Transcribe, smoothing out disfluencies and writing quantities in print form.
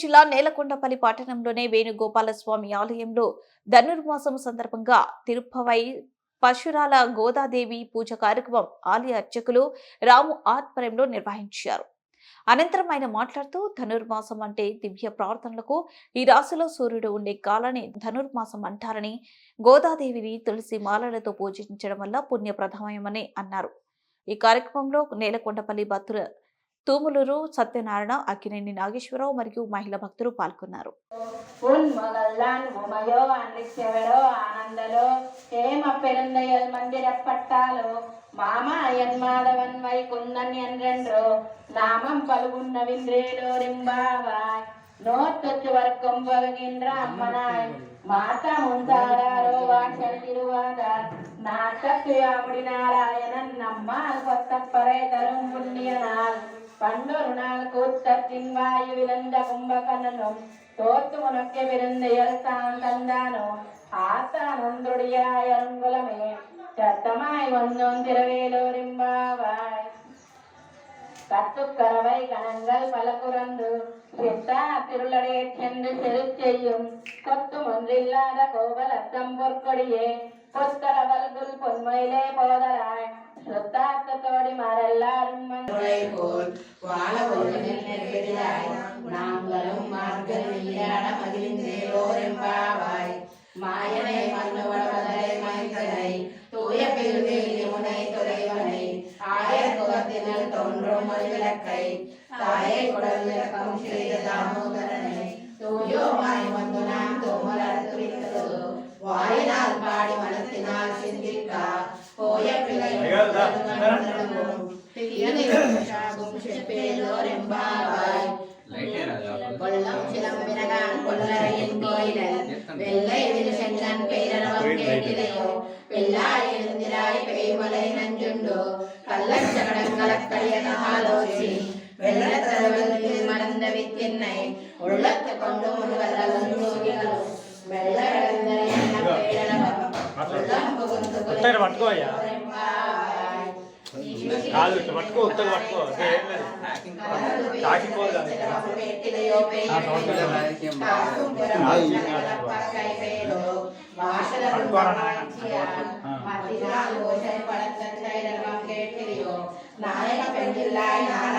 జిల్లా నేలకొండపల్లి పట్టణంలోని వేణుగోపాలస్వామి ఆలయంలో ధనుర్మాసం సందర్భంగా తిరుపవై పశురాల గోదాదేవి పూజ కార్యక్రమం ఆలయ అర్చకులు రాము ఆధ్వర్యంలో నిర్వహించారు. అనంతరం ఆయన మాట్లాడుతూ ధనుర్మాసం అంటే దివ్య ప్రార్థనలకు ఈ రాశిలో సూర్యుడు ఉండే కాలాన్ని ధనుర్మాసం అంటారని, గోదాదేవిని తులసి మాలలతో పూజించడం వల్ల పుణ్యప్రదమని అన్నారు. ఈ కార్యక్రమంలో నేలకొండపల్లి భక్తులు తూములూరు సత్యనారాయణ, అక్కినేని నాగేశ్వరరావు మరియు మహిళా భక్తులు పాల్గొన్నారు. நாமம் பல்குன்ன வின்றேலோ ரிம்பாவாய் நோத்தொச்சு வர்க்கம் பகுகின்ற அம்மனாய் மாதா முந்தாரோ வாசல் திருவாதார் நாட்டத்து யாமுடி நாராயணன் நம்மால் கொத்தப்பறை தரும் புண்ணிய நாள் பண்டொரு நாள் கூத்தத்தின் வாயு விழுந்த கும்பகண்ணனும் தோத்து உனக்கு விருந்தையல் தான் தந்தானோ ஆத்தான் ஒன்றுடைய அருங்குலமே சத்தமாய் வந்தோம் திருவேலோரிம்பாவாய் கத்துக்கரவை கணங்கள் பல குறந்து சித்தா திருளடைய சென்று செரு செய்யும் கொத்தும் ஒன்றில்லாத கோபல் அத்தம் பொற்கொடியே பொத்தரவல்குல் பொன்மையிலே போதராய் சுத்தாத்தோடி மாறெல்லாரும் போல் வாழ ஒருவனில் நெருக்கடியாய் நாங்களும் மார்கல் விளையாட மகிழ்ந்தேலோரெம்பாவாய் மாயனை மன்னுவடவதை மைந்தனை தூய பெருவில் யமுனை துறைவனை ஆயர் குலத்தினர் தோன்றும் மொழிவிளக்கை தாயை குடல் விளக்கம் செய்த தாமோதரனை தூயோமாய் வந்து நாம் தோமல் அறுத்துவிட்டதோ வாயினால் பாடி மனத்தினால் சிந்திக்கா போய பிள்ளையோரெம்பாவாய் கொல்லம் சிலம்பினகான் கொல்லரையின் கோயிலன் வெள்ளை விருஷன் பேரரவம் கேட்டிலையோ வெள்ளாய் எழுந்திராய் பெய்மலை நஞ்சுண்டோ கள்ளச்சகடங்களக்கடிய காலோசி வெள்ளத்தரவலுக்கு மறந்த வித்தின்னை உள்ளத்து கொண்டு முழுவதலும் யோகிகளும் வெள்ள விளந்தரை பேரரவம் உள்ளம் புகுந்து పట్టుకో ఉత్తగా పట్టుకో తాకిపోదు నాయక పెండిల్లాయ్ నారాయణ